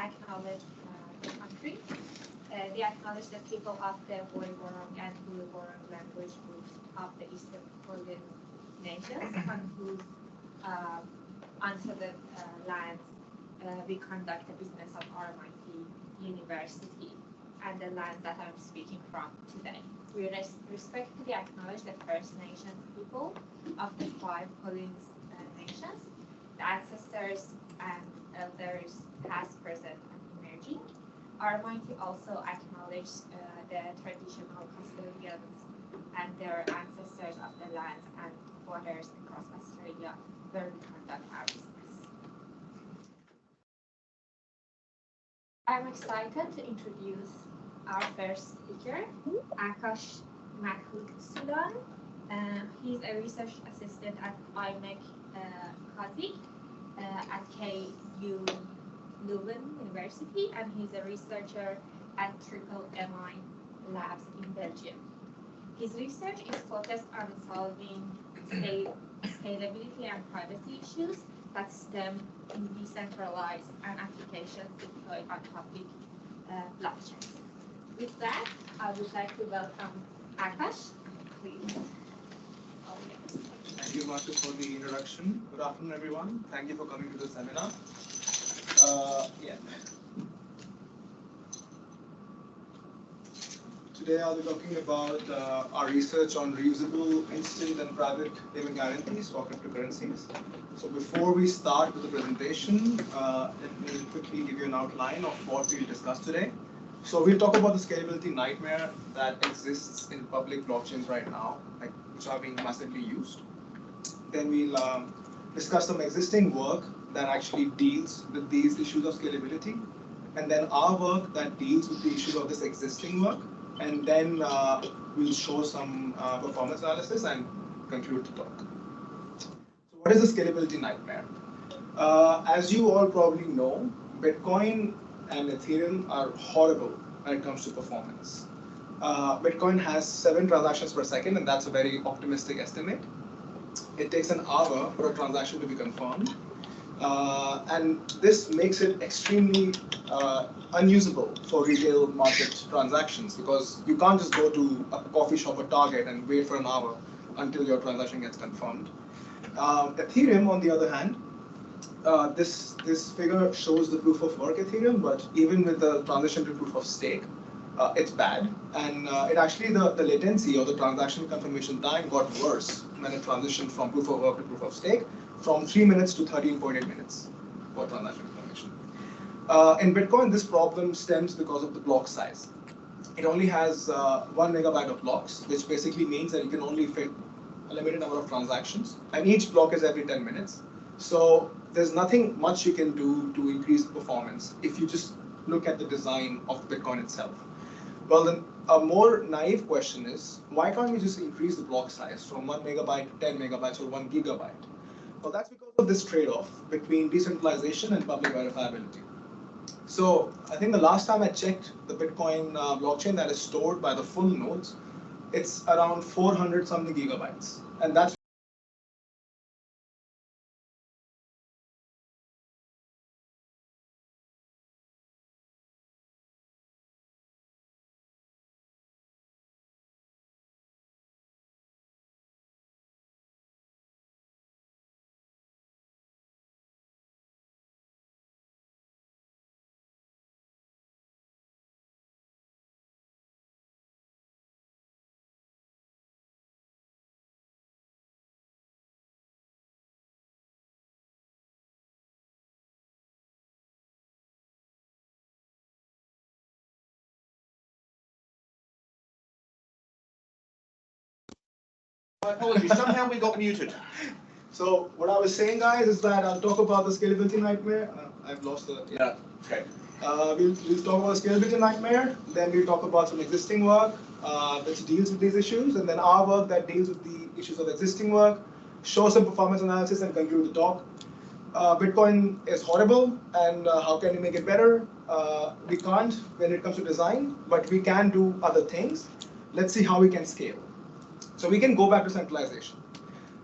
acknowledge the country. They acknowledge the people of the Bor de Kock and Leuven language groups of the Eastern Polynesian nations, on whose unceded lands we conduct the business of our mighty university and the land that I'm speaking from today. We respectfully acknowledge the First Nations people of the 5 Polynesian nations, the ancestors and elders past, present, and emerging. Our mighty also acknowledge the traditional custodians and their ancestors of the lands and waters across Australia where we conduct our business. I'm excited to introduce our first speaker, Akash Madhusudan. He's a research assistant at imec-COSIC at KU Leuven University, and he's a researcher at MI Labs in Belgium. His research is focused on solving scalability and privacy issues that stem in decentralized and applications deployed on public blockchains. With that, I would like to welcome Akash. Please. Thank you, Marcus, for the introduction. Good afternoon, everyone. Thank you for coming to the seminar. Today I'll be talking about our research on reusable, instant, and private payment guarantees for cryptocurrencies. So before we start with the presentation, let me quickly give you an outline of what we'll discuss today. So we'll talk about the scalability nightmare that exists in public blockchains right now, which are being massively used. Then we'll discuss some existing work that actually deals with these issues of scalability, and then our work that deals with the issues of this existing work, and then we'll show some performance analysis and conclude the talk. So what is the scalability nightmare? As you all probably know, Bitcoin and Ethereum are horrible when it comes to performance. Bitcoin has 7 transactions per second, and that's a very optimistic estimate. It takes an hour for a transaction to be confirmed. And this makes it extremely unusable for retail market transactions, because you can't just go to a coffee shop or Target and wait for an hour until your transaction gets confirmed. Ethereum, on the other hand, this figure shows the proof of work Ethereum, but even with the transition to proof of stake, it's bad. And it actually, the latency or the transaction confirmation time got worse when it transitioned from proof of work to proof of stake, from 3 minutes to 13.8 minutes for transaction confirmation. In Bitcoin, this problem stems because of the block size. It only has 1 megabyte of blocks, which basically means that you can only fit a limited number of transactions, and each block is every 10 minutes. So there's nothing much you can do to increase the performance if you just look at the design of Bitcoin itself. Well, then a more naive question is, why can't we just increase the block size from 1 megabyte to 10 megabytes or 1 gigabyte? Well, that's because of this trade-off between decentralization and public verifiability. So I think the last time I checked the Bitcoin blockchain that is stored by the full nodes, it's around 400 something gigabytes. And that's My apologies, somehow we got muted. So what I was saying, guys, is that I'll talk about the scalability nightmare. I've lost the... Yeah, okay. We'll talk about the scalability nightmare, then we'll talk about some existing work which deals with these issues, and then our work that deals with the issues of existing work, show some performance analysis, and conclude the talk. Bitcoin is horrible, and how can we make it better? We can't when it comes to design, but we can do other things. Let's see how we can scale. So we can go back to centralization.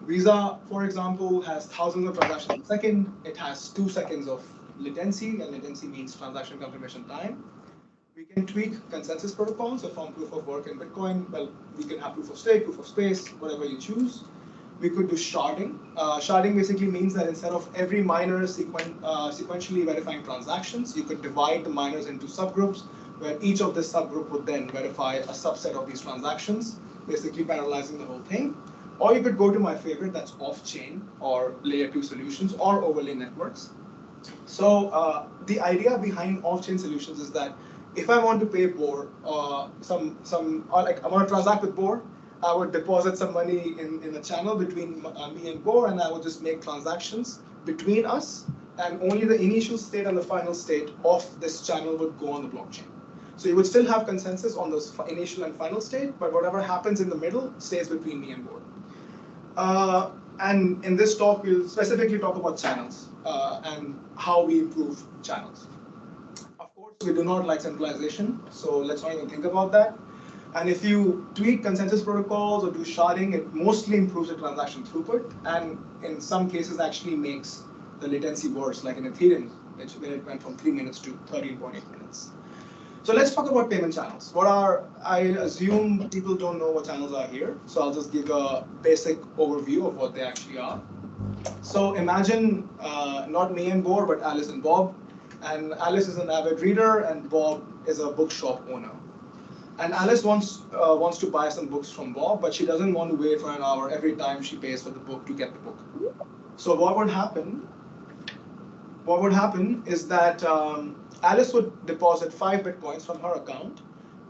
Visa, for example, has thousands of transactions a second. It has 2 seconds of latency, and latency means transaction confirmation time. We can tweak consensus protocols, so from proof of work in Bitcoin, well, we can have proof of stake, proof of space, whatever you choose. We could do sharding. Sharding basically means that instead of every miner sequentially verifying transactions, you could divide the miners into subgroups, where each of this subgroup would then verify a subset of these transactions, basically parallelizing the whole thing. Or you could go to my favorite, that's off-chain or layer 2 solutions or overlay networks. So the idea behind off-chain solutions is that if I want to pay Bor like I want to transact with Bor, I would deposit some money in a channel between me and Bor, and I would just make transactions between us, and only the initial state and the final state of this channel would go on the blockchain. So you would still have consensus on those initial and final state, but whatever happens in the middle stays between me and Bor. And in this talk, we'll specifically talk about channels and how we improve channels. Of course, we do not like centralization, so let's not even think about that. And if you tweak consensus protocols or do sharding, it mostly improves the transaction throughput, and in some cases actually makes the latency worse, like in Ethereum, which when it went from 3 minutes to 13.8 minutes. So let's talk about payment channels. I assume people don't know what channels are here, so I'll just give a basic overview of what they actually are. So imagine not me and Bor, but Alice and Bob. And Alice is an avid reader, and Bob is a bookshop owner. And Alice wants to buy some books from Bob, but she doesn't want to wait for an hour every time she pays for the book to get the book. So what would happen? What would happen is that Alice would deposit 5 Bitcoins from her account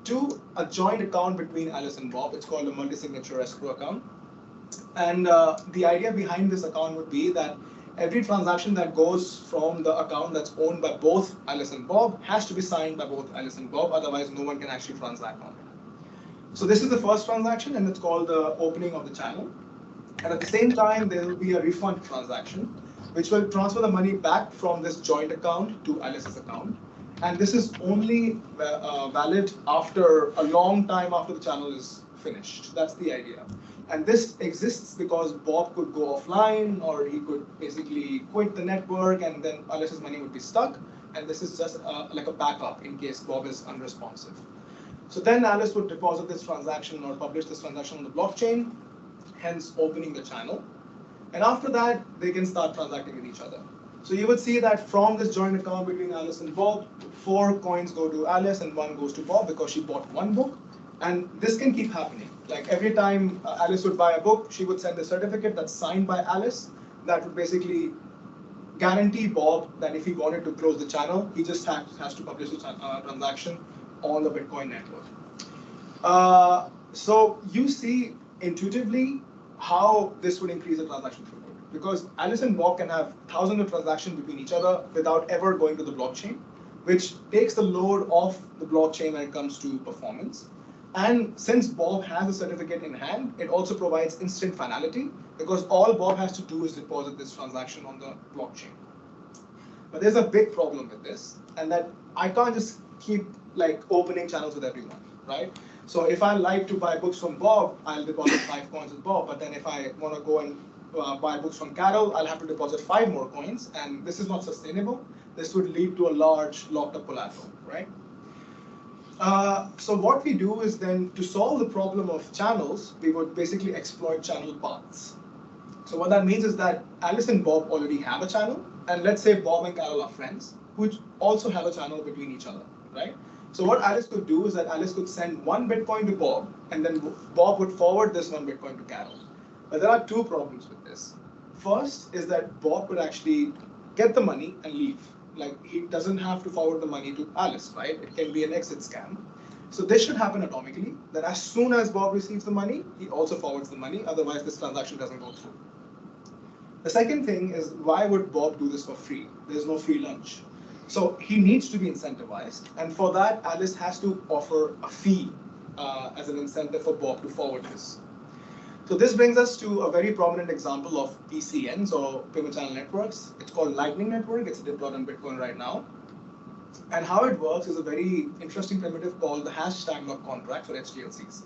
to a joint account between Alice and Bob. It's called a multi-signature escrow account. And the idea behind this account would be that every transaction that goes from the account that's owned by both Alice and Bob has to be signed by both Alice and Bob, otherwise no one can actually transact on it. So this is the first transaction, and it's called the opening of the channel. And at the same time, there will be a refund transaction, which will transfer the money back from this joint account to Alice's account. And this is only valid after a long time after the channel is finished. That's the idea. And this exists because Bob could go offline, or he could basically quit the network, and then Alice's money would be stuck. And this is just like a backup in case Bob is unresponsive. So then Alice would deposit this transaction or publish this transaction on the blockchain, hence opening the channel. And after that, they can start transacting with each other. So you would see that from this joint account between Alice and Bob, 4 coins go to Alice and 1 goes to Bob because she bought 1 book. And this can keep happening. Like every time Alice would buy a book, she would send a certificate that's signed by Alice that would basically guarantee Bob that if he wanted to close the channel, he just has to publish the transaction on the Bitcoin network. So you see intuitively how this would increase the transaction throughput, because Alice and Bob can have thousands of transactions between each other without ever going to the blockchain, which takes the load off the blockchain when it comes to performance. And since Bob has a certificate in hand, it also provides instant finality, because all Bob has to do is deposit this transaction on the blockchain. But there's a big problem with this, and that I can't just keep like opening channels with everyone, right? So if I like to buy books from Bob, I'll deposit 5 coins with Bob. But then if I want to go and buy books from Carol, I'll have to deposit 5 more coins, and this is not sustainable. This would lead to a large locked up collateral, right? So what we do is then, to solve the problem of channels, we would basically exploit channel paths. So what that means is that Alice and Bob already have a channel, and let's say Bob and Carol are friends, who also have a channel between each other, right? So what Alice could do is that Alice could send 1 Bitcoin to Bob, and then Bob would forward this 1 Bitcoin to Carol. But there are 2 problems with this. First is that Bob could actually get the money and leave. Like, he doesn't have to forward the money to Alice, right? It can be an exit scam. So this should happen atomically, that as soon as Bob receives the money, he also forwards the money, otherwise this transaction doesn't go through. The second thing is, why would Bob do this for free? There's no free lunch. So he needs to be incentivized, and for that, Alice has to offer a fee as an incentive for Bob to forward this. So this brings us to a very prominent example of PCNs, or payment channel networks. It's called Lightning Network. It's deployed on Bitcoin right now. And how it works is a very interesting primitive called the hash time lock contract, or HTLCs.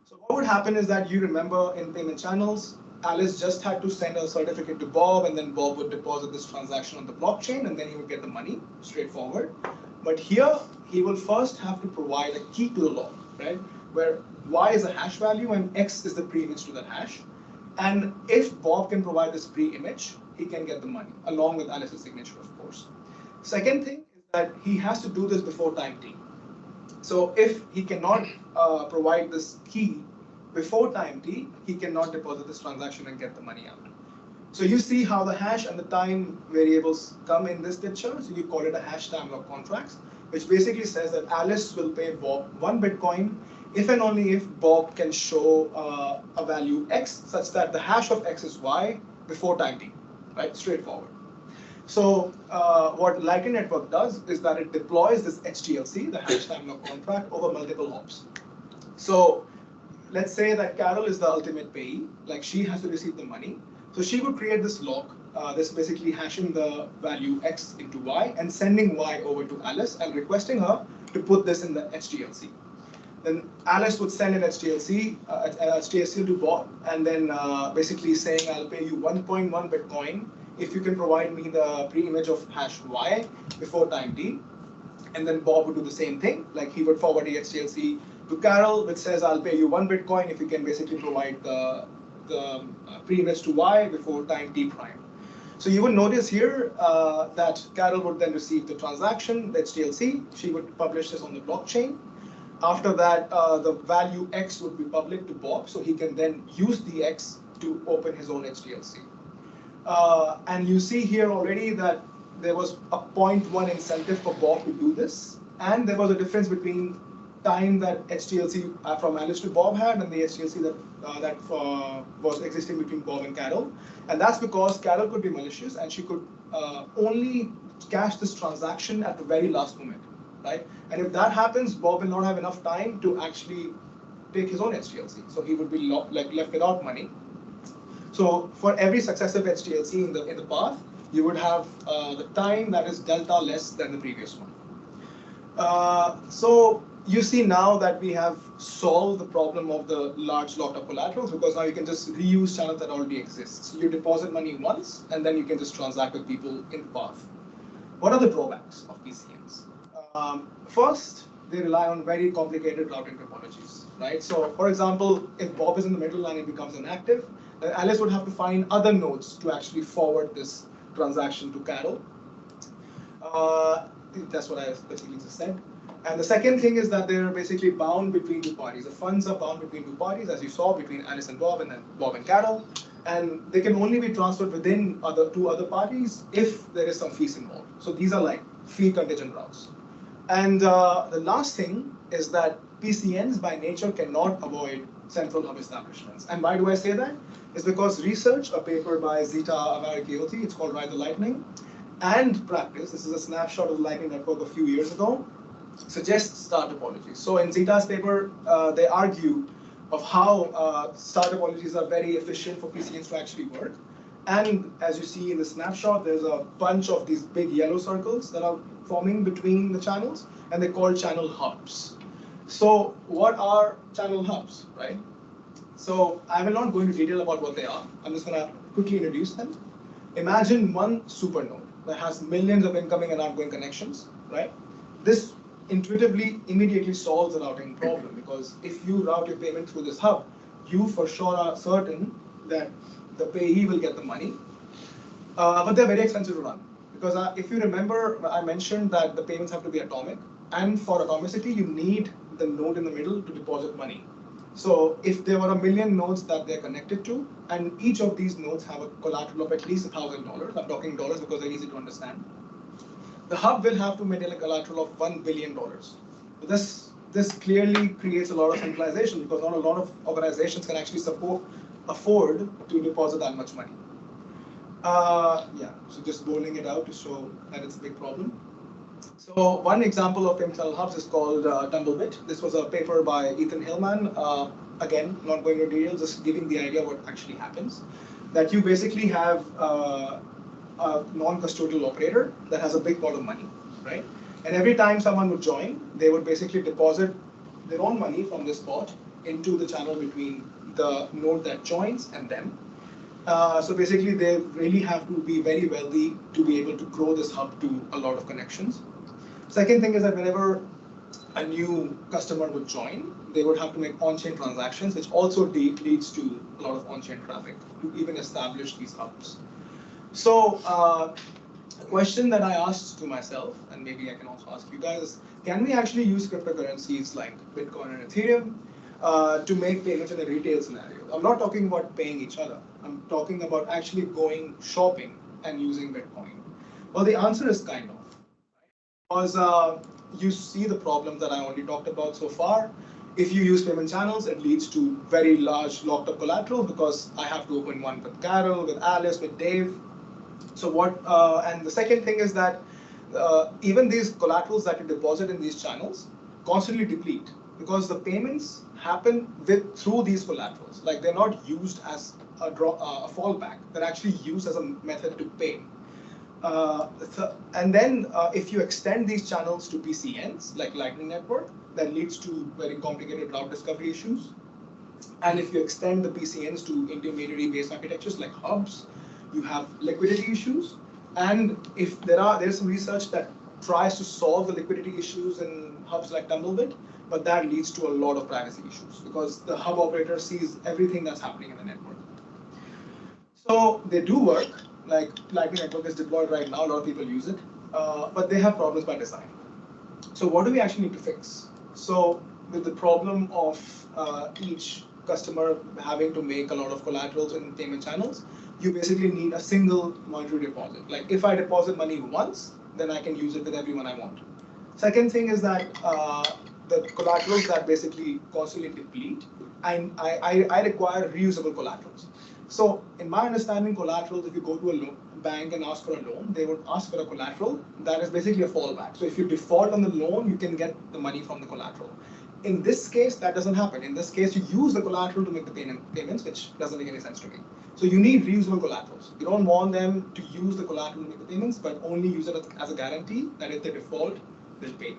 So what would happen is that, you remember in payment channels, Alice just had to send a certificate to Bob, and then Bob would deposit this transaction on the blockchain, and then he would get the money, straightforward. But here, he will first have to provide a key to the lock, right? Where Y is a hash value and X is the pre-image to that hash. And if Bob can provide this pre-image, he can get the money, along with Alice's signature, of course. Second thing is that he has to do this before time t. So if he cannot provide this key before time t, he cannot deposit this transaction and get the money out. So you see how the hash and the time variables come in this picture. So you call it a hash time lock contracts, which basically says that Alice will pay Bob 1 Bitcoin if and only if Bob can show a value X such that the hash of X is Y before time t, right? Straightforward. So what Lightning Network does is that it deploys this HTLC, the hash time lock contract, over multiple hops. So let's say that Carol is the ultimate payee, like she has to receive the money. So she would create this lock, this basically hashing the value X into Y and sending Y over to Alice and requesting her to put this in the HTLC. Then Alice would send an HTLC to Bob, and then basically saying, I'll pay you 1.1 Bitcoin if you can provide me the pre-image of hash Y before time t. And then Bob would do the same thing, like he would forward the HTLC to Carol, which says, I'll pay you 1 Bitcoin if you can basically provide the pre-image to Y before time t prime. So you will notice here that Carol would then receive the transaction, the HTLC. She would publish this on the blockchain. After that, the value X would be public to Bob, so he can then use the X to open his own HTLC. And you see here already that there was a 0.1 incentive for Bob to do this, and there was a difference between time that HTLC from Alice to Bob had and the HTLC that was existing between Bob and Carol. And that's because Carol could be malicious and she could only cash this transaction at the very last moment, right? And if that happens, Bob will not have enough time to actually take his own HTLC. So he would be left without money. So for every successive HTLC in the path, you would have the time that is delta less than the previous one. So you see now that we have solved the problem of the large locked up collaterals, because now you can just reuse channels that already exist. So you deposit money once, and then you can just transact with people in the path. What are the drawbacks of PCNs? First, they rely on very complicated routing topologies, right? So for example, if Bob is in the middle and it becomes inactive, then Alice would have to find other nodes to actually forward this transaction to Carol. That's what I basically just said. And the second thing is that they're basically bound between two parties. The funds are bound between two parties, as you saw, between Alice and Bob, and then Bob and Carol. And they can only be transferred within two other parties if there is some fees involved. So these are like fee contingent routes. And the last thing is that PCNs by nature cannot avoid central hub establishments. And why do I say that? It's because research, a paper by Zita Avarikiothi, it's called Ride the Lightning, and practice, this is a snapshot of the Lightning Network a few years ago, suggests star topologies. So in Zita's paper, they argue of how star topologies are very efficient for PCNs to actually work. And as you see in the snapshot, there's a bunch of these big yellow circles that are forming between the channels, and they're called channel hubs. So what are channel hubs, right? So I will not go into detail about what they are. I'm just going to quickly introduce them. Imagine one supernode that has millions of incoming and outgoing connections, right? This intuitively immediately solves the routing problem, because if you route your payment through this hub, you for sure are certain that the payee will get the money. But they're very expensive to run, because if you remember, I mentioned that the payments have to be atomic, and for atomicity, you need the node in the middle to deposit money. So if there were 1 million nodes that they're connected to, and each of these nodes have a collateral of at least $1,000, I'm talking dollars because they're easy to understand, the hub will have to maintain a collateral of $1 billion. So this clearly creates a lot of centralization, because not a lot of organizations can actually afford to deposit that much money. Yeah, so just bolding it out to show that it's a big problem. So one example of channel hubs is called Tumblebit. This was a paper by Ethan Hillman. Again, not going into details, just giving the idea what actually happens. That you basically have a non-custodial operator that has a big pot of money, right? And every time someone would join, they would basically deposit their own money from this pot into the channel between the node that joins and them. So basically, they really have to be very wealthy to be able to grow this hub to a lot of connections. Second thing is that whenever a new customer would join, they would have to make on-chain transactions, which also leads to a lot of on-chain traffic to even establish these hubs. So a question that I asked to myself, and maybe I can also ask you guys, can we actually use cryptocurrencies like Bitcoin and Ethereum to make payments in a retail scenario? I'm not talking about paying each other. I'm talking about actually going shopping and using Bitcoin. Well, the answer is kind of. Because you see the problems that I only talked about so far. If you use payment channels, it leads to very large locked up collateral because I have to open one with Carol, with Alice, with Dave. So what? And the second thing is that even these collaterals that you deposit in these channels constantly deplete because the payments happen through these collaterals. Like they're not used as a fallback. They're actually used as a method to pay. And then if you extend these channels to PCNs, like Lightning Network, that leads to very complicated route discovery issues. And if you extend the PCNs to intermediary-based architectures like hubs, you have liquidity issues. And if there's some research that tries to solve the liquidity issues in hubs like Tumbleweed, but that leads to a lot of privacy issues because the hub operator sees everything that's happening in the network. So they do work. Like Lightning Network is deployed right now, a lot of people use it, but they have problems by design. So what do we actually need to fix? So with the problem of each customer having to make a lot of collaterals in payment channels, you basically need a single monetary deposit. Like if I deposit money once, then I can use it with everyone I want. Second thing is that the collaterals that basically constantly deplete, and I require reusable collaterals. So in my understanding, collaterals, if you go to a bank and ask for a loan, they would ask for a collateral that is basically a fallback. So if you default on the loan, you can get the money from the collateral. In this case, that doesn't happen. In this case, you use the collateral to make the payments, which doesn't make any sense to me. So you need reusable collaterals. You don't want them to use the collateral to make the payments, but only use it as a guarantee that if they default, they'll pay.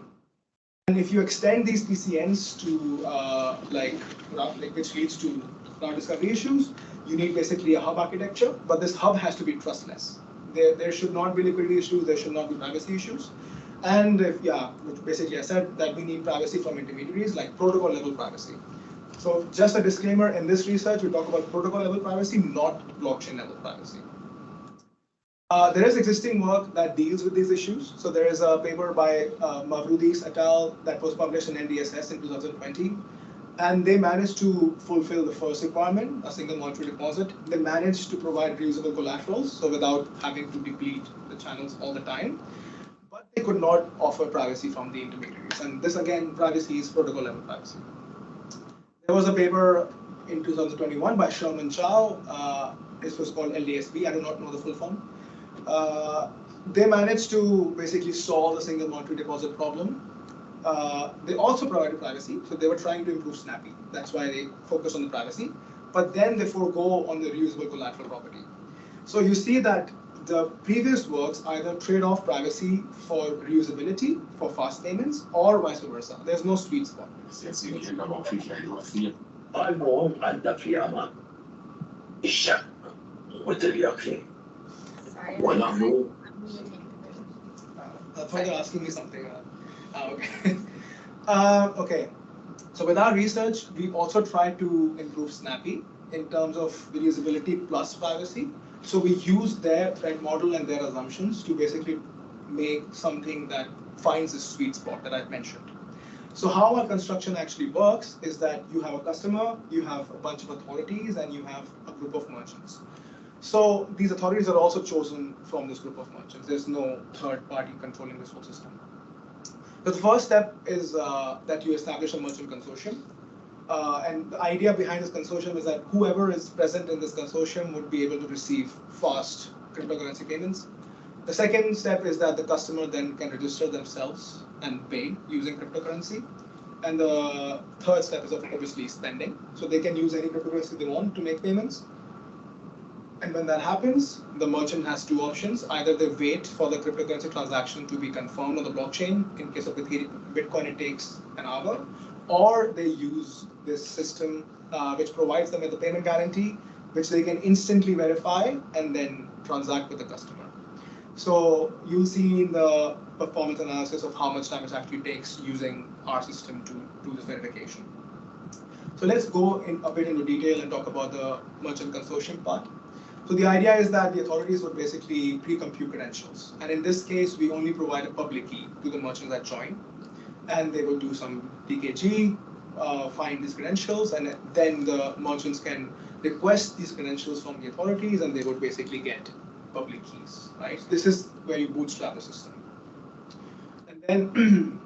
And if you extend these PCNs to which leads to route discovery issues, you need basically a hub architecture, but this hub has to be trustless. There should not be liquidity issues, there should not be privacy issues. And which basically I said that we need privacy from intermediaries, like protocol level privacy. So just a disclaimer, in this research, we talk about protocol level privacy, not blockchain level privacy. There is existing work that deals with these issues. So there is a paper by Mavroudis et al. That was published in NDSS in 2020. And they managed to fulfill the first requirement, a single monetary deposit. They managed to provide reusable collaterals, so without having to deplete the channels all the time. But they could not offer privacy from the intermediaries. And this, again, privacy is protocol level privacy. There was a paper in 2021 by Sherman Chow. This was called LDSB. I do not know the full form. They managed to basically solve the single monetary deposit problem. They also provided privacy, so they were trying to improve Snappy. That's why they focus on the privacy. But then they forego on the reusable collateral property. So you see that the previous works either trade off privacy for reusability for fast payments or vice versa. There's no sweet spot. I thought you're asking me something. Okay. Okay. So with our research, we also tried to improve Snappy in terms of reusability plus privacy. So we use their threat model and their assumptions to basically make something that finds this sweet spot that I've mentioned. So how our construction actually works is that you have a customer, you have a bunch of authorities, and you have a group of merchants. So these authorities are also chosen from this group of merchants. There's no third party controlling this whole system. So the first step is that you establish a merchant consortium. And the idea behind this consortium is that whoever is present in this consortium would be able to receive fast cryptocurrency payments. The second step is that the customer then can register themselves and pay using cryptocurrency. And the third step is obviously spending. So they can use any cryptocurrency they want to make payments. And when that happens, the merchant has two options. Either they wait for the cryptocurrency transaction to be confirmed on the blockchain. In case of Bitcoin, it takes an hour. Or they use this system which provides them with a payment guarantee which they can instantly verify and then transact with the customer. So you'll see in the performance analysis of how much time it actually takes using our system to do this verification. So let's go in a bit into detail and talk about the merchant consortium part. So the idea is that the authorities would basically pre-compute credentials. And in this case, we only provide a public key to the merchants that join. And they will do some DKG, find these credentials, and then the merchants can request these credentials from the authorities, and they would basically get public keys, right? This is where you bootstrap the system. And then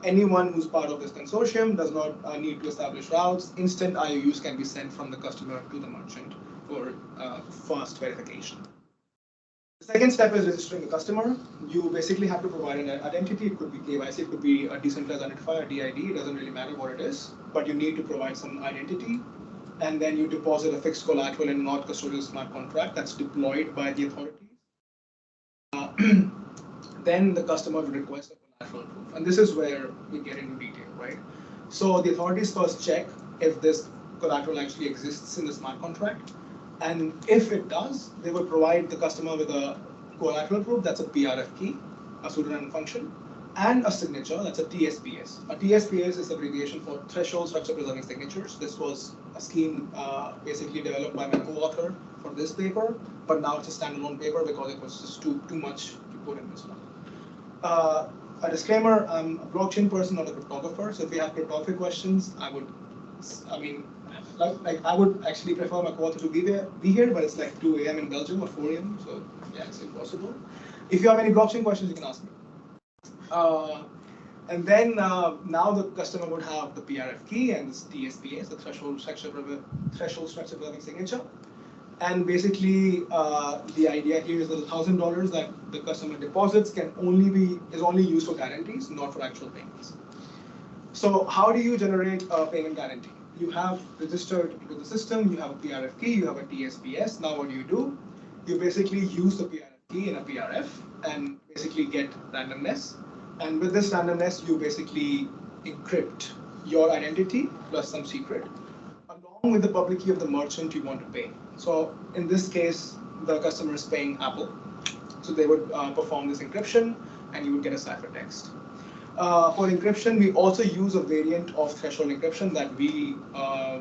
anyone who's part of this consortium does not need to establish routes. Instant IOUs can be sent from the customer to the merchant for fast verification. The second step is registering the customer. You basically have to provide an identity. It could be KYC, it could be a decentralized identifier, DID. It doesn't really matter what it is, but you need to provide some identity. And then you deposit a fixed collateral in a non-custodial smart contract that's deployed by the authorities. Then the customer will request a collateral proof. And this is where we get into detail, right? So the authorities first check if this collateral actually exists in the smart contract. And if it does, they will provide the customer with a collateral proof, that's a PRF key, a pseudonym function, and a signature, that's a TSPS. A TSPS is abbreviation for Threshold Structure Preserving Signatures. This was a scheme basically developed by my co-author for this paper, but now it's a standalone paper because it was just too much to put in this one. A disclaimer, I'm a blockchain person, not a cryptographer, so if you have cryptography questions, I would actually prefer my co-author to be here, but it's like 2 a.m. in Belgium or 4 a.m., so yeah, it's impossible. If you have any blockchain questions, you can ask me. And then now the customer would have the PRF key and this TSPS, the Threshold Structure Preserving Signature. And basically, the idea here is that the $1,000 that the customer deposits is only used for guarantees, not for actual payments. So how do you generate a payment guarantee? You have registered with the system, you have a PRF key, you have a TSPS. Now what do? You basically use the PRF key in a PRF and basically get randomness. And with this randomness, you basically encrypt your identity plus some secret, along with the public key of the merchant you want to pay. So in this case, the customer is paying Apple. So they would perform this encryption and you would get a ciphertext. For encryption, we also use a variant of threshold encryption that we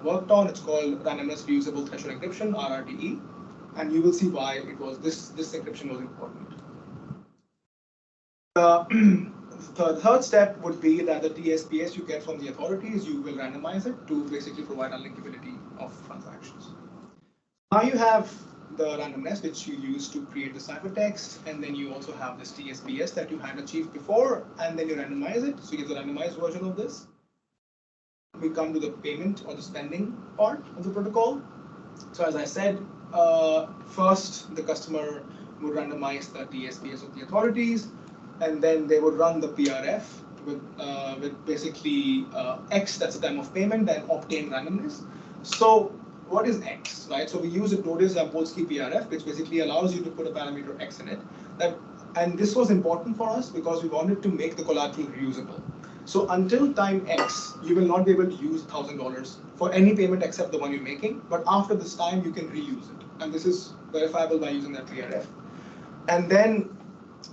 worked on. It's called randomness reusable threshold encryption, RRTE. And you will see why this encryption was important. The third step would be that the TSPS you get from the authorities, you will randomize it to basically provide unlinkability of transactions. Now you have the randomness, which you use to create the ciphertext, and then you also have this TSPS that you had achieved before, and then you randomize it. So you get the randomized version of this. We come to the payment or the spending part of the protocol. So as I said, first the customer would randomize the TSPS of the authorities, and then they would run the PRF with basically X, that's the time of payment, and obtain randomness. So what is X, right? So we use a Notice-Zapolsky PRF, which basically allows you to put a parameter X in it. And this was important for us because we wanted to make the collateral reusable. So until time X, you will not be able to use $1,000 for any payment except the one you're making. But after this time, you can reuse it. And this is verifiable by using that PRF. And then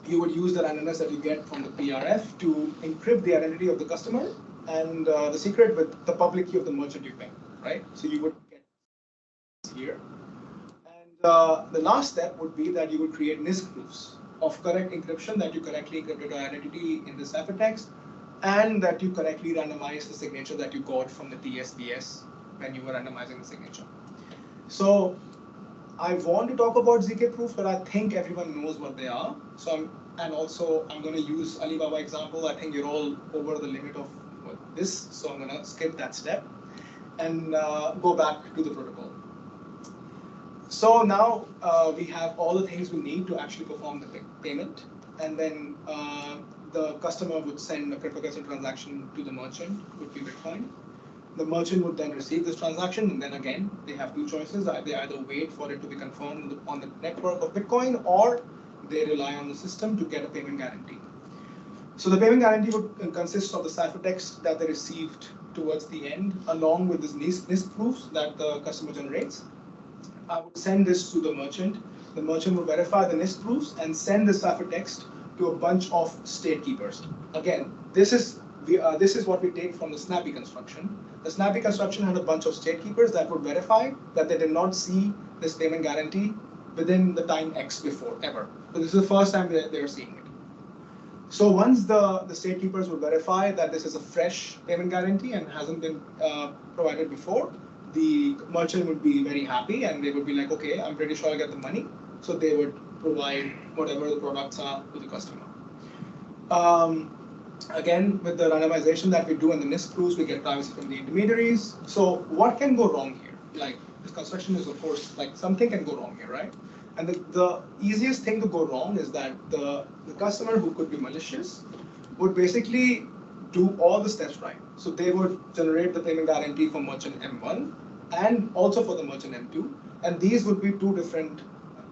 you would use the randomness that you get from the PRF to encrypt the identity of the customer and the secret with the public key of the merchant you pay, right? So you would get here. And the last step would be that you would create NIST proofs of correct encryption, that you correctly encrypted your identity in the ciphertext, and that you correctly randomize the signature that you got from the TSPS when you were randomizing the signature. So I want to talk about ZK proofs, but I think everyone knows what they are. So I'm going to use Alibaba example. I think you're all over the limit of this, so I'm going to skip that step and go back to the protocol. So now we have all the things we need to actually perform the payment, and then the customer would send a cryptocurrency transaction to the merchant, would be Bitcoin. The merchant would then receive this transaction, and then again, they have two choices. They either wait for it to be confirmed on the network of Bitcoin, or they rely on the system to get a payment guarantee. So the payment guarantee would consist of the ciphertext that they received towards the end, along with these NIST proofs that the customer generates. I would send this to the merchant. The merchant would verify the NIST proofs and send the ciphertext to a bunch of state keepers. Again, this is what we take from the Snappy construction. The Snappy construction had a bunch of state keepers that would verify that they did not see this payment guarantee within the time X before, ever. So this is the first time they're seeing it. So once the state keepers would verify that this is a fresh payment guarantee and hasn't been provided before, the merchant would be very happy and they would be like, okay, I'm pretty sure I'll get the money. So they would provide whatever the products are to the customer. Again, with the randomization that we do in the NIST proofs, we get privacy from the intermediaries. So what can go wrong here? Like, this construction is, of course, like something can go wrong here, right? And the easiest thing to go wrong is that the customer who could be malicious would basically do all the steps right. So they would generate the payment guarantee for merchant M1 and also for the merchant M2. And these would be two different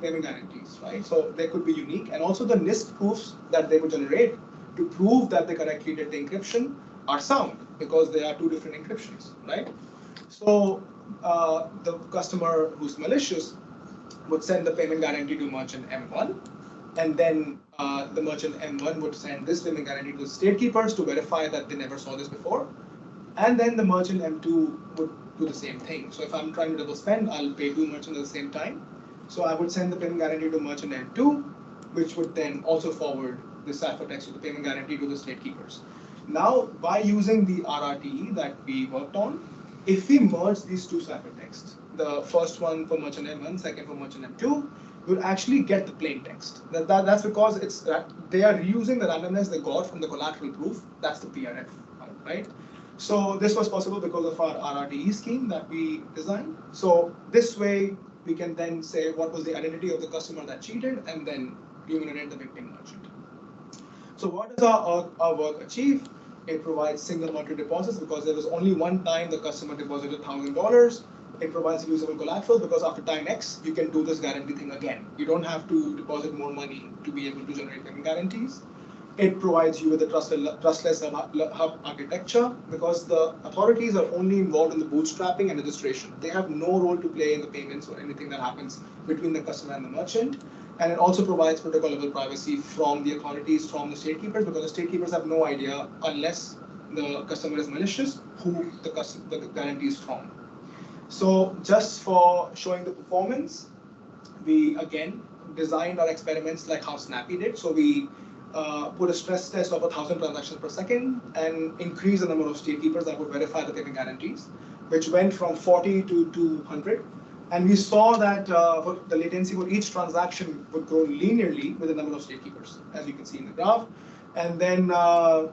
payment guarantees, right? So they could be unique. And also the NIST proofs that they would generate to prove that they correctly did the encryption are sound because they are two different encryptions, right? So the customer who's malicious would send the payment guarantee to merchant M1, and then the merchant M1 would send this payment guarantee to the state keepers to verify that they never saw this before, and then the merchant M2 would do the same thing. So if I'm trying to double spend, I'll pay two merchants at the same time. So I would send the payment guarantee to merchant M2, which would then also forward the ciphertext of the payment guarantee to the state keepers. Now, by using the RRTE that we worked on, if we merge these two ciphertexts, the first one for merchant M1, second for merchant M2, we'll actually get the plain text. That's because they are reusing the randomness they got from the collateral proof. That's the PRF, right? So this was possible because of our RRTE scheme that we designed. So this way, we can then say what was the identity of the customer that cheated, and then remunerate the victim merchant. So what does our work achieve? It provides single monetary deposits because there was only one time the customer deposited $1,000. It provides reusable collateral because after time X, you can do this guarantee thing again. You don't have to deposit more money to be able to generate payment guarantees. It provides you with a trustless hub architecture because the authorities are only involved in the bootstrapping and registration. They have no role to play in the payments or anything that happens between the customer and the merchant. And it also provides protocol level privacy from the authorities, from the state keepers, because the state keepers have no idea, unless the customer is malicious, who the guarantee is from. So just for showing the performance, we again designed our experiments like how Snappy did. So we put a stress test of 1,000 transactions per second and increase the number of state keepers that would verify the payment guarantees, which went from 40 to 200. And we saw that the latency for each transaction would grow linearly with the number of state keepers, as you can see in the graph. And then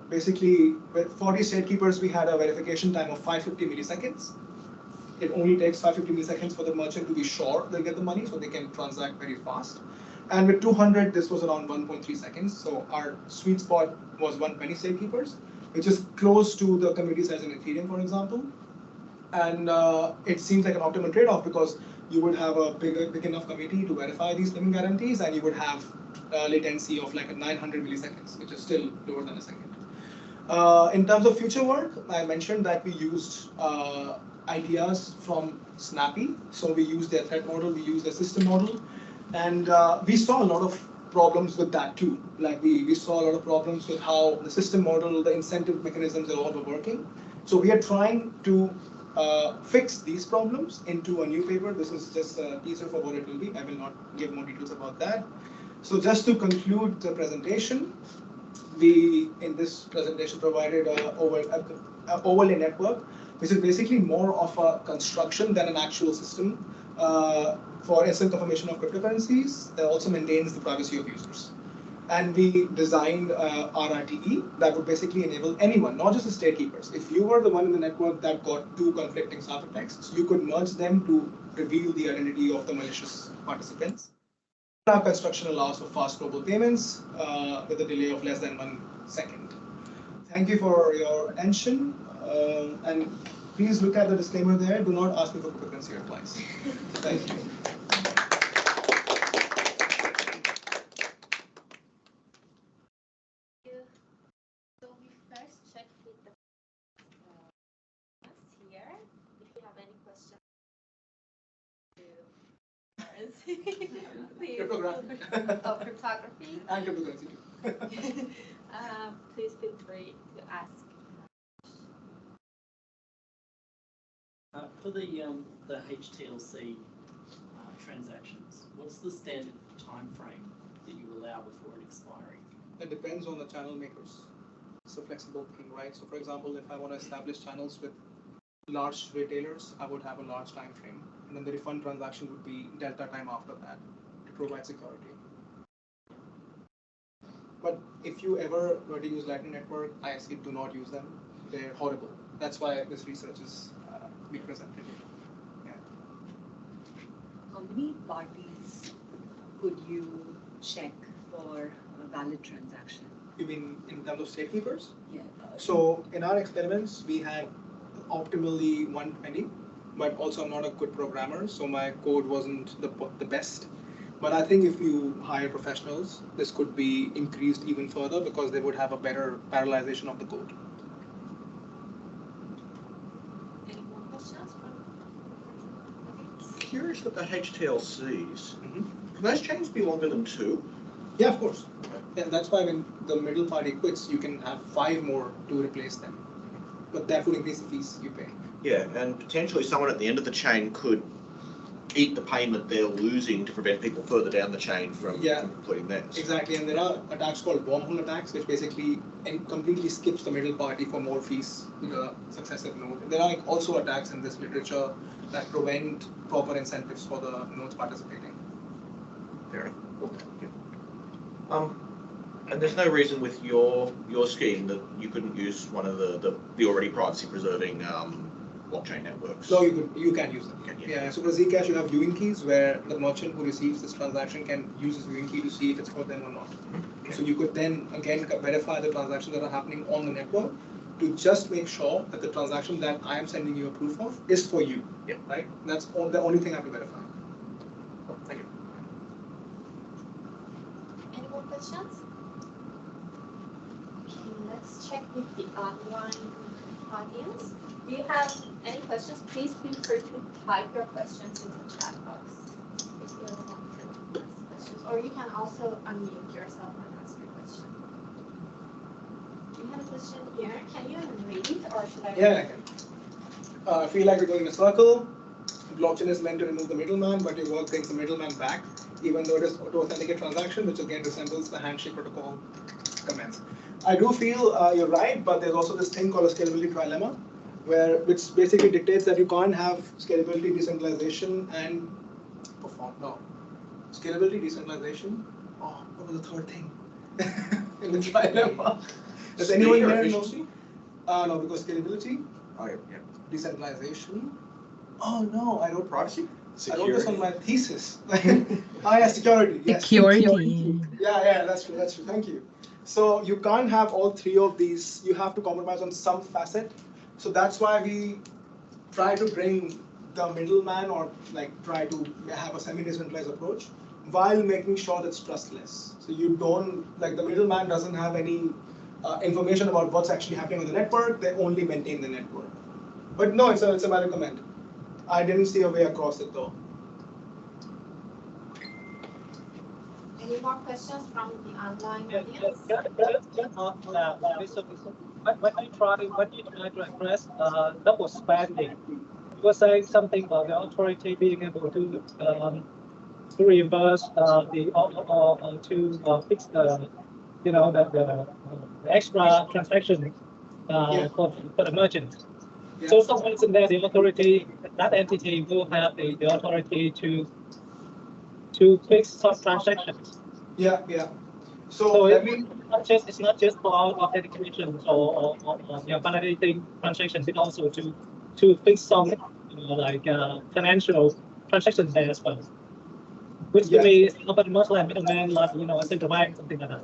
basically, with 40 state keepers, we had a verification time of 550 milliseconds. It only takes 550 milliseconds for the merchant to be sure they'll get the money, so they can transact very fast. And with 200, this was around 1.3 seconds. So our sweet spot was 120 state keepers, which is close to the community size in Ethereum, for example. And it seems like an optimal trade-off because you would have a big enough committee to verify these payment guarantees, and you would have latency of like 900 milliseconds, which is still lower than a second. In terms of future work, I mentioned that we used ideas from Snappy. So we used their threat model, we used their system model, and we saw a lot of problems with that too. Like we saw a lot of problems with how the system model, the incentive mechanisms, all were working. So we are trying to fix these problems into a new paper. This is just a teaser for what it will be. I will not give more details about that. So just to conclude the presentation, we in this presentation provided an overlay network, which is basically more of a construction than an actual system for instant confirmation of cryptocurrencies. That also maintains the privacy of users. And we designed RRTE that would basically enable anyone, not just the state keepers. If you were the one in the network that got two conflicting ciphertexts, you could merge them to reveal the identity of the malicious participants. Our construction allows for fast global payments with a delay of less than 1 second. Thank you for your attention. And please look at the disclaimer there. Do not ask me for cryptocurrency advice. Thank you. So we first check with the here if you have any questions. cryptocurrency. Cryptography. Oh, cryptography. And cryptocurrency too. Please feel free to ask. For the HTLC transactions, what's the standard time frame that you allow before an expiry? It depends on the channel makers. It's a flexible thing, right? So for example, if I want to establish channels with large retailers, I would have a large time frame. And then the refund transaction would be delta time after that to provide security. But if you ever were to use Lightning Network, I say do not use them. They're horrible. That's why this research is being presented. Yeah. How many parties could you check for a valid transaction? You mean in terms of state keepers? Yeah. So in our experiments, we had optimally 120, but also I'm not a good programmer, so my code wasn't the best. But I think if you hire professionals, this could be increased even further because they would have a better parallelization of the code. Any more questions? Curious with the HTLCs. Mm-hmm. Can those chains be longer than 2? Yeah, of course. Yeah, that's why when the middle party quits, you can have 5 more to replace them. But that would increase the fees you pay. Yeah, and potentially someone at the end of the chain could eat the payment they're losing to prevent people further down the chain from completing theirs. Exactly, and there are attacks called wormhole attacks, which basically completely skips the middle party for more fees to the successive node. There are also attacks in this literature that prevent proper incentives for the nodes participating. Fair enough. Okay. And there's no reason with your scheme that you couldn't use one of the already privacy preserving blockchain networks. No, you can use them. Can you? Yeah, so for Zcash you have viewing keys where the merchant who receives this transaction can use his viewing key to see if it's for them or not. Okay. So you could then again verify the transactions that are happening on the network to just make sure that the transaction that I am sending you a proof of is for you. Yeah. Right? That's the only thing I have to verify. Thank you. Any more questions? Okay, let's check with the online audience. Do you have any questions? Please feel free to type your questions in the chat box if you want to ask questions. Or you can also unmute yourself and ask your question. Do you have a question here? Can you read it or should I? Yeah, I can. I feel like we're going in a circle. Blockchain is meant to remove the middleman, but your work brings the middleman back, even though it is to authenticate transaction, which again resembles the handshake protocol comments. I do feel you're right, but there's also this thing called a scalability trilemma, which basically dictates that you can't have scalability, decentralization, and scalability, decentralization. Oh, what was the third thing in the trilemma? Does anyone here know? No, because scalability. Oh, yeah. Decentralization. Oh no, I wrote Privacy? I wrote this on my thesis. Yeah, security. Yes. Security. Yeah, that's true. Thank you. So you can't have all 3 of these. You have to compromise on some facet. So that's why we try to bring the middleman or try to have a semi-decentralized approach while making sure that's trustless. So you don't, the middleman doesn't have any information about what's actually happening on the network. They only maintain the network. But no, it's a valid comment. I didn't see a way across it though. Any more questions from the online audience? When you try to address double spending, you were saying something about the authority being able to reimburse to fix the extra transaction for the merchant. Yeah. So sometimes in there, the authority, that entity will have the authority to fix some transactions. Yeah. So it's not just for authentication or validating transactions, it's also to fix some financial transactions there as well. Which to me is not much like middleman, like a central bank, something like that.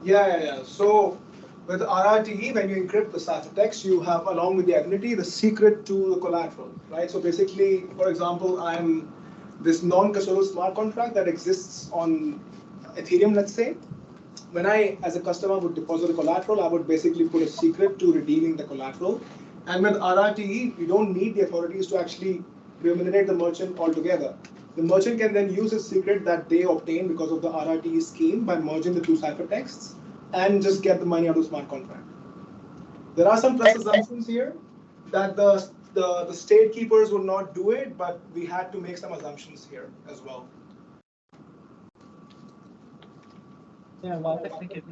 Yeah. So with RRTE, when you encrypt the ciphertext, you have, along with the identity, the secret to the collateral, right? So basically, for example, I'm this non-custodial smart contract that exists on Ethereum, let's say. When I, as a customer, would deposit the collateral, I would basically put a secret to redeeming the collateral. And with RRTE, you don't need the authorities to actually remunerate the merchant altogether. The merchant can then use a secret that they obtain because of the RRT scheme by merging the two ciphertexts and just get the money out of the smart contract. There are some plus assumptions here that the state keepers will not do it, but we had to make some assumptions here as well. Yeah, well, I think it's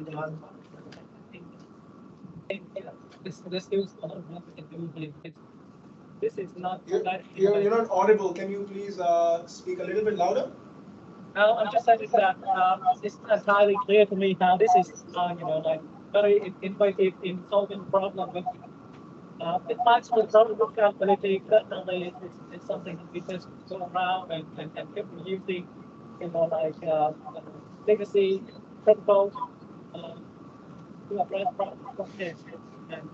this is a lot of what we can do here. This is not. You're not audible. Can you please speak a little bit louder? I'm just saying that it's entirely clear to me how this is, like very innovative in solving problem with. It might be a problem with scalability. Certainly, it's something that we just go around and keep using, like legacy protocols to address problems like this. And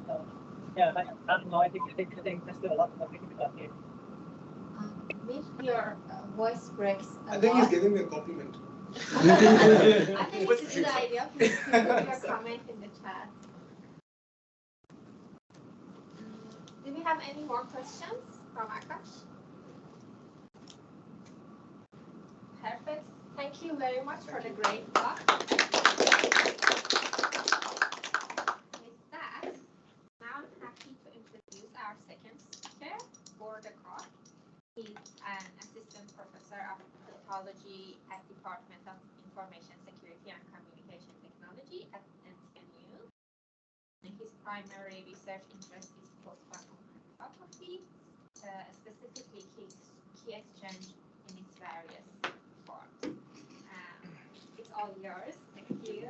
yeah, I don't know. I think there's still a lot of things about here. Maybe your voice breaks a I think lot. he's giving me a compliment. I think it's a good idea. Please put your comment in the chat. Do we have any more questions from Akash? Perfect. Thank you very much for the great talk. With that, now I'm happy to introduce our second speaker, Bor de Kock. He's an assistant professor of cryptology at Department of Information Security and Communication Technology at NTNU. And his primary research interest is post-quantum cryptography, specifically key exchange in its various forms. It's all yours. Thank you.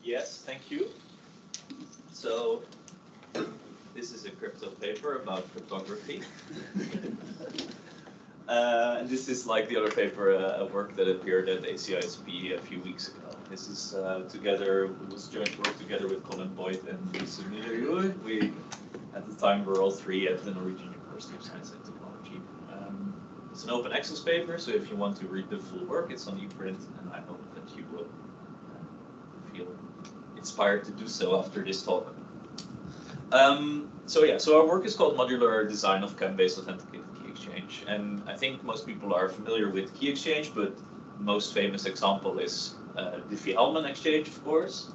Yes, thank you. So this is a crypto paper about cryptography. And this is like the other paper, a work that appeared at ACISP a few weeks ago. This is was joint work together with Colin Boyd and Madhusudan. We, at the time, were all three at the Norwegian University of Science and Technology. It's an open access paper, so if you want to read the full work, it's on ePrint, and I hope that you will feel inspired to do so after this talk. So our work is called Modular Design of KEM-Based Authenticated Key Exchange, and I think most people are familiar with key exchange, but the most famous example is the Diffie-Hellman exchange, of course.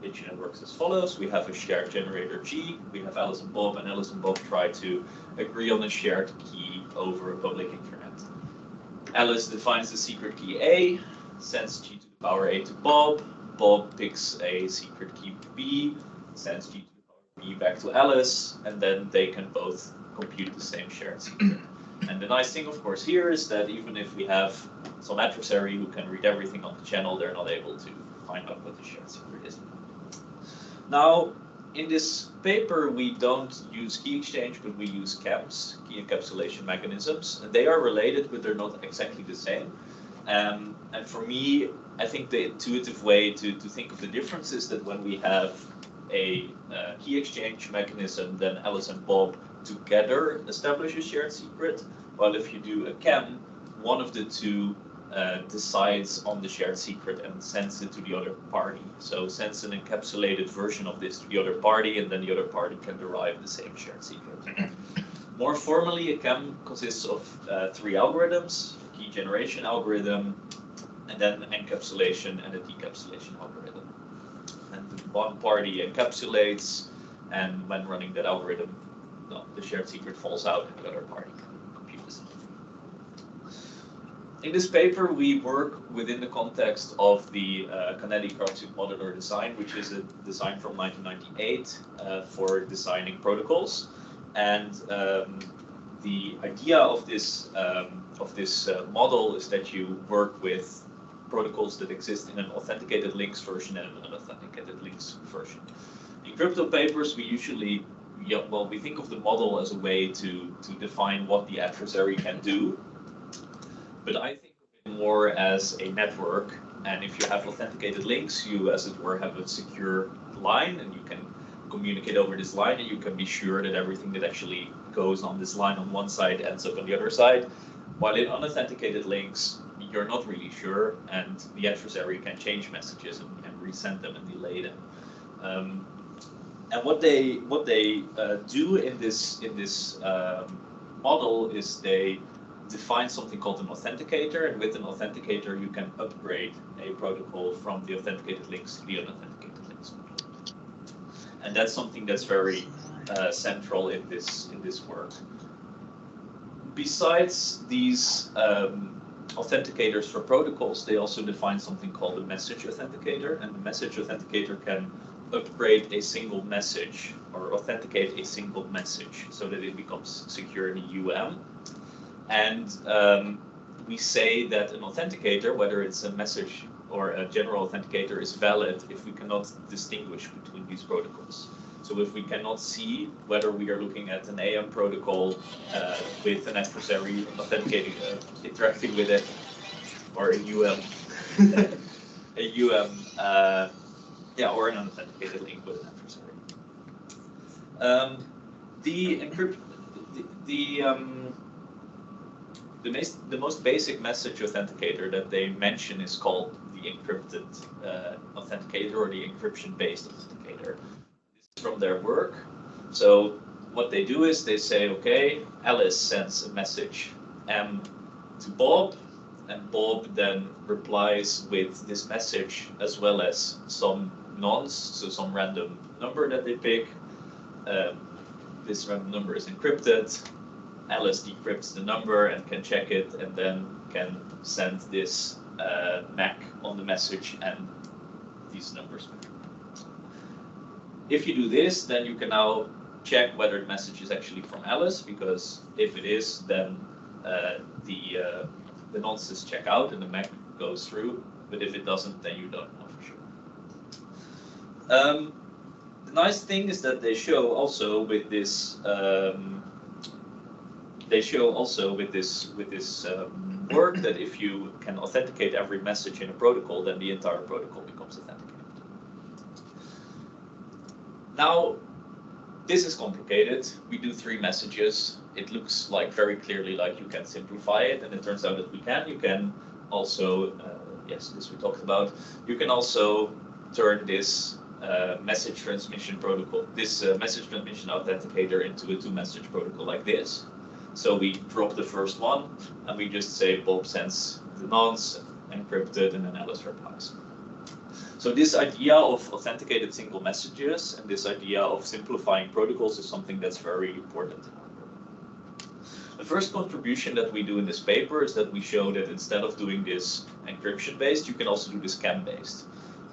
It works as follows. We have a shared generator G. We have Alice and Bob try to agree on a shared key over a public internet. Alice defines the secret key A, sends G to the power A to Bob. Bob picks a secret key B, sends G to the power B back to Alice, and then they can both compute the same shared secret. And the nice thing, of course, here is that even if we have some adversary who can read everything on the channel, they're not able to find out what the shared secret is. Now, in this paper, we don't use key exchange, but we use KEMs, key encapsulation mechanisms. And they are related, but they're not exactly the same. And for me, I think the intuitive way to think of the difference is that when we have a key exchange mechanism, then Alice and Bob together establish a shared secret. While if you do a KEM, one of the two decides on the shared secret and sends it to the other party. So sends an encapsulated version of this to the other party, and then the other party can derive the same shared secret. More formally, a KEM consists of three algorithms: a key generation algorithm, and then an encapsulation and a decapsulation algorithm. And one party encapsulates, and when running that algorithm, the shared secret falls out, and the other party can compute the same. In this paper, we work within the context of the Kennedy-Krawczyk modular design, which is a design from 1998 for designing protocols. And the idea of this model is that you work with protocols that exist in an authenticated links version and an unauthenticated links version. In crypto papers, we usually, we think of the model as a way to define what the adversary can do. But I think of it more as a network, and if you have authenticated links, you, as it were, have a secure line, and you can communicate over this line, and you can be sure that everything that actually goes on this line on one side ends up on the other side. While in unauthenticated links, you're not really sure, and the adversary can change messages and resend them and delay them. And what they do in this model is they define something called an authenticator, and with an authenticator you can upgrade a protocol from the authenticated links to the unauthenticated links. And that's something that's very central in this work. Besides these authenticators for protocols, they also define something called a message authenticator, and the message authenticator can upgrade a single message or authenticate a single message so that it becomes secure in a And we say that an authenticator, whether it's a message or a general authenticator, is valid if we cannot distinguish between these protocols. So if we cannot see whether we are looking at an AM protocol with an adversary authenticating, interacting with it, or a or an unauthenticated link with an adversary. The most basic message authenticator that they mention is called the encrypted authenticator, or the encryption-based authenticator. This is from their work. So what they do is they say, okay, Alice sends a message M to Bob, and Bob then replies with this message as well as some nonce, so some random number that they pick. This random number is encrypted. Alice decrypts the number and can check it, and then can send this MAC on the message and these numbers back. If you do this, then you can now check whether the message is actually from Alice, because if it is, then the nonces check out and the MAC goes through, but if it doesn't, then you don't know for sure. The nice thing is that they show also with this work that if you can authenticate every message in a protocol, then the entire protocol becomes authenticated. Now, this is complicated. We do 3 messages. It looks like very clearly like you can simplify it, and it turns out that we can. You can also, yes, this we talked about. You can also turn this message transmission protocol, this message transmission authenticator, into a 2-message protocol like this. So we drop the first one, and we just say Bob sends the nonce, encrypted, and then Alice replies. So this idea of authenticated single messages and this idea of simplifying protocols is something that's very important. The first contribution that we do in this paper is that we show that instead of doing this encryption-based, you can also do this KEM-based,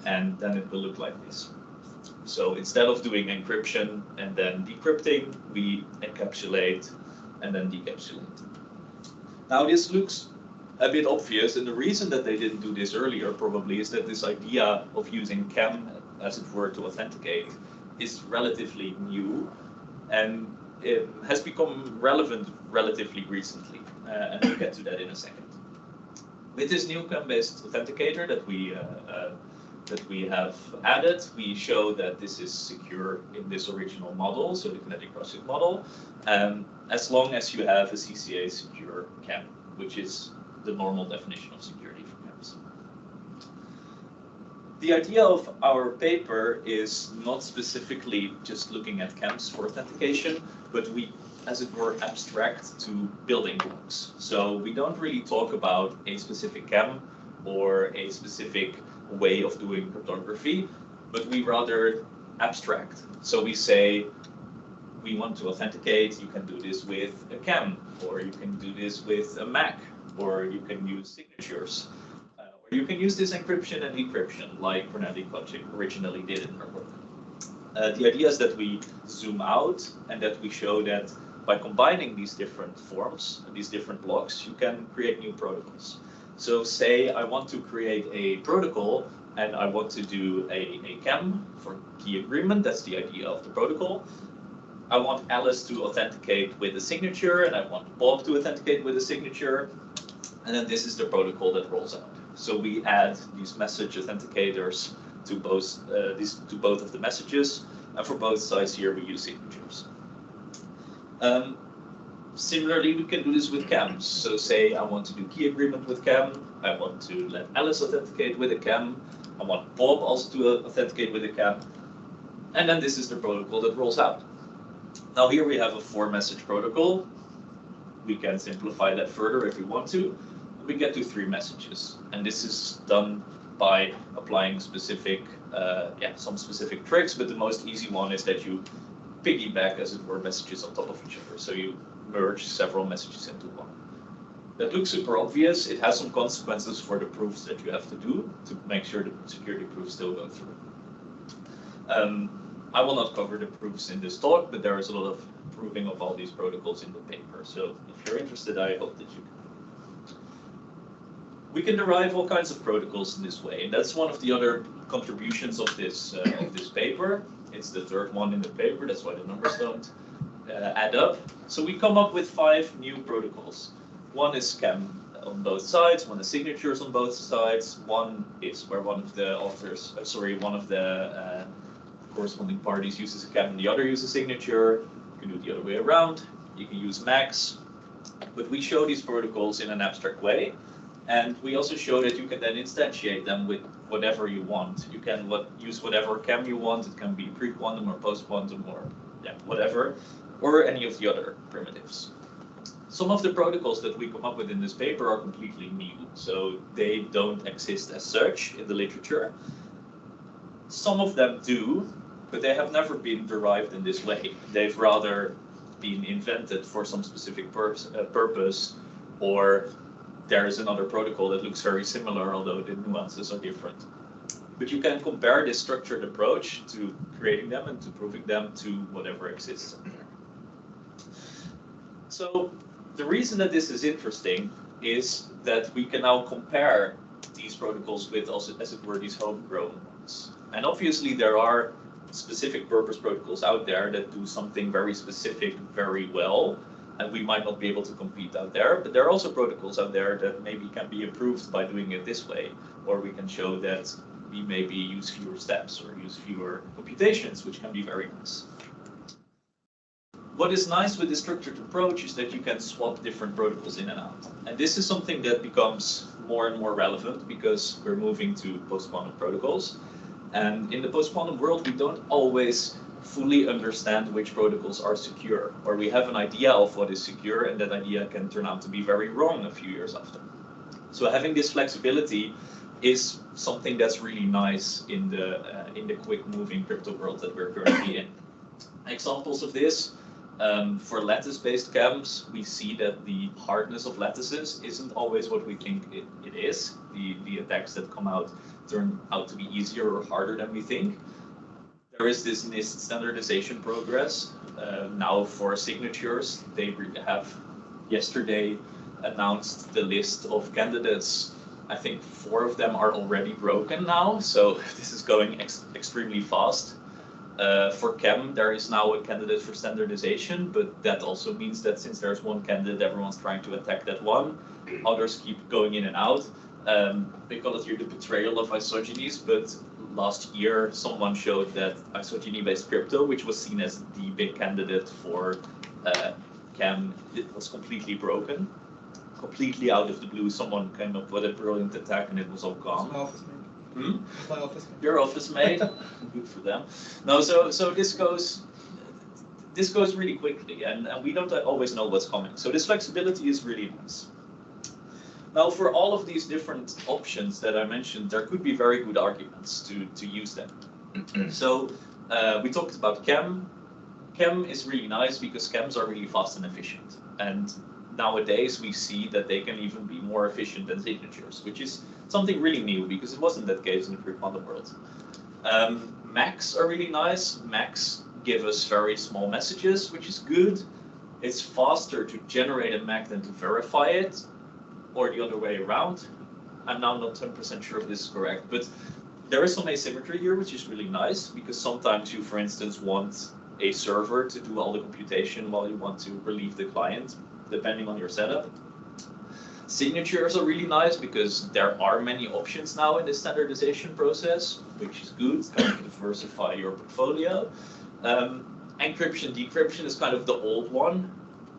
and then it will look like this. So instead of doing encryption and then decrypting, we encapsulate and then decapsulate. Now this looks a bit obvious, and the reason that they didn't do this earlier probably is that this idea of using KEM, as it were, to authenticate is relatively new, and it has become relevant relatively recently, and we'll get to that in a second. With this new KEM-based authenticator that we have added, we show that this is secure in this original model, so the kinetic COSIC model, as long as you have a CCA secure KEM, which is the normal definition of security for KEMs. The idea of our paper is not specifically just looking at KEMs for authentication, but we, as it were, abstract to building blocks. So we don't really talk about a specific KEM or a specific way of doing cryptography, but we rather abstract. So we say, we want to authenticate, you can do this with a KEM, or you can do this with a MAC, or you can use signatures, or you can use this encryption and decryption like Bor de Kock originally did in her work. The idea is that we zoom out and that we show that by combining these different forms, these different blocks, you can create new protocols. So say I want to create a protocol and I want to do a KEM for key agreement, that's the idea of the protocol. I want Alice to authenticate with a signature, and I want Bob to authenticate with a signature, and then this is the protocol that rolls out. So we add these message authenticators to both of the messages, And for both sides here, we use signatures. Similarly, we can do this with KEMs. So say I want to do key agreement with KEM. I want to let Alice authenticate with a KEM. I want Bob also to authenticate with a KEM. And then this is the protocol that rolls out. Now here we have a 4-message protocol. We can simplify that further if we want to. We get to 3 messages. And this is done by applying specific, some specific tricks, but the most easy one is that you piggyback, as it were, messages on top of each other. So you merge several messages into one. That looks super obvious. It has some consequences for the proofs that you have to do to make sure the security proofs still go through. I will not cover the proofs in this talk, but there is a lot of proving of all these protocols in the paper. So if you're interested, I hope that you can. We can derive all kinds of protocols in this way, and that's one of the other contributions of this paper. It's the 3rd one in the paper. That's why the numbers don't add up. So we come up with 5 new protocols. One is KEM on both sides, one is signatures on both sides, one is where one of the authors, one of the corresponding parties uses a KEM and the other uses a signature. You can do it the other way around. You can use MACs. But we show these protocols in an abstract way. And we also show that you can then instantiate them with whatever you want. You can use whatever KEM you want. It can be pre-quantum or post-quantum or whatever, or any of the other primitives. Some of the protocols that we come up with in this paper are completely new, so they don't exist as such in the literature. Some of them do, but they have never been derived in this way. They've rather been invented for some specific purpose, or there is another protocol that looks very similar, although the nuances are different. But you can compare this structured approach to creating them and to proving them to whatever exists in there. So the reason that this is interesting is that we can now compare these protocols with, also, as it were, these homegrown ones. And obviously there are specific purpose protocols out there that do something very specific very well, and we might not be able to compete out there, but there are also protocols out there that maybe can be improved by doing it this way, or we can show that we maybe use fewer steps or use fewer computations, which can be very nice. What is nice with this structured approach is that you can swap different protocols in and out. And this is something that becomes more and more relevant because we're moving to post-quantum protocols. And in the post-quantum world, we don't always fully understand which protocols are secure, or we have an idea of what is secure, and that idea can turn out to be very wrong a few years after. So having this flexibility is something that's really nice in the quick-moving crypto world that we're currently in. Examples of this, for lattice-based KEMs, we see that the hardness of lattices isn't always what we think it is. The attacks that come out turn out to be easier or harder than we think. There is this NIST standardization progress. Now for signatures, they have yesterday announced the list of candidates. I think 4 of them are already broken now, so this is going extremely fast. For KEM, there is now a candidate for standardization, but that also means that since there's one candidate, everyone's trying to attack that one. Others keep going in and out. They call it here the betrayal of isogenies, but last year someone showed that isogeny-based crypto, which was seen as the big candidate for KEM, it was completely broken. Completely out of the blue, someone came up with a brilliant attack and it was all gone. My office mate. My office mate. Your office mate. Good for them. No, so this goes really quickly, and we don't always know what's coming. So this flexibility is really nice. Now, for all of these different options that I mentioned, there could be very good arguments to use them. So we talked about KEM. KEM is really nice because KEMs are really fast and efficient. And nowadays we see that they can even be more efficient than signatures, which is something really new because it wasn't that case in the pre-quantum world. MACs are really nice. MACs give us very small messages, which is good. It's faster to generate a MAC than to verify it, or the other way around. I'm now not 10% sure if this is correct, but there is some asymmetry here, which is really nice because sometimes you, for instance, want a server to do all the computation while you want to relieve the client, depending on your setup. Signatures are really nice because there are many options now in the standardization process, which is good, kind of diversify your portfolio. Encryption, decryption is kind of the old one.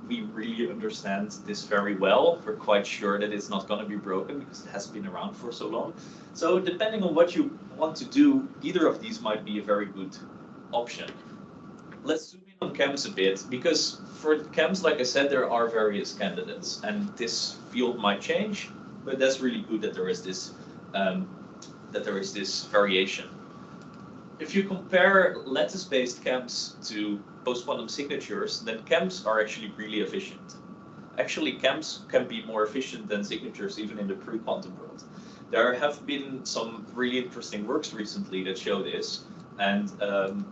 We really understand this very well. We're quite sure that it's not going to be broken because it has been around for so long. So depending on what you want to do, either of these might be a very good option. Let's zoom in on KEMs a bit, because for KEMs, like I said, there are various candidates, and this field might change, but that's really good that there is this variation. If you compare lattice-based KEMs to post-quantum signatures, then KEMs are actually really efficient. Actually, KEMs can be more efficient than signatures even in the pre-quantum world. There have been some really interesting works recently that show this, and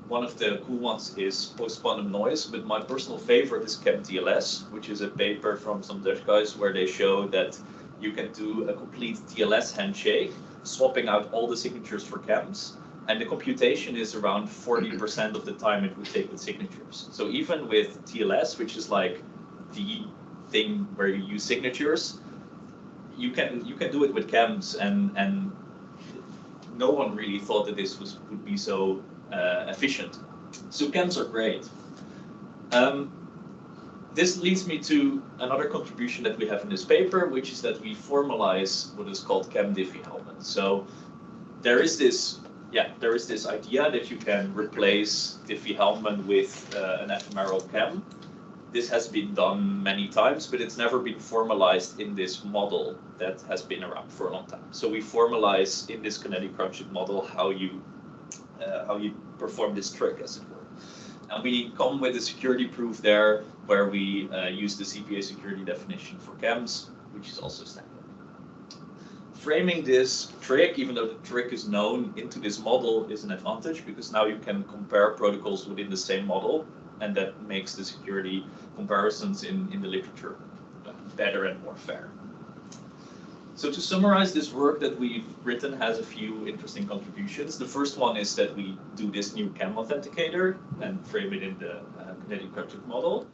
one of the cool ones is post-quantum noise, but my personal favorite is KEM-TLS, which is a paper from some Dutch guys where they show that you can do a complete TLS handshake, swapping out all the signatures for KEMs, and the computation is around 40% of the time it would take with signatures. So even with TLS, which is like the thing where you use signatures, you can do it with KEMs, and no one really thought that this would be so efficient. So KEMs are great. This leads me to another contribution that we have in this paper, which is that we formalize what is called KEM-Diffie-Hellman. So there is this idea that you can replace Diffie-Hellman with an ephemeral KEM. This has been done many times, but it's never been formalized in this model that has been around for a long time. So we formalize in this kinetic crunching model how you perform this trick, as it were. And we come with a security proof there where we use the CPA security definition for KEMs, which is also standard. Framing this trick, even though the trick is known, into this model is an advantage, because now you can compare protocols within the same model, and that makes the security comparisons in the literature better and more fair. So to summarize, this work that we've written has a few interesting contributions. The first one is that we do this new KEM authenticator and frame it in the kinetic crunching model.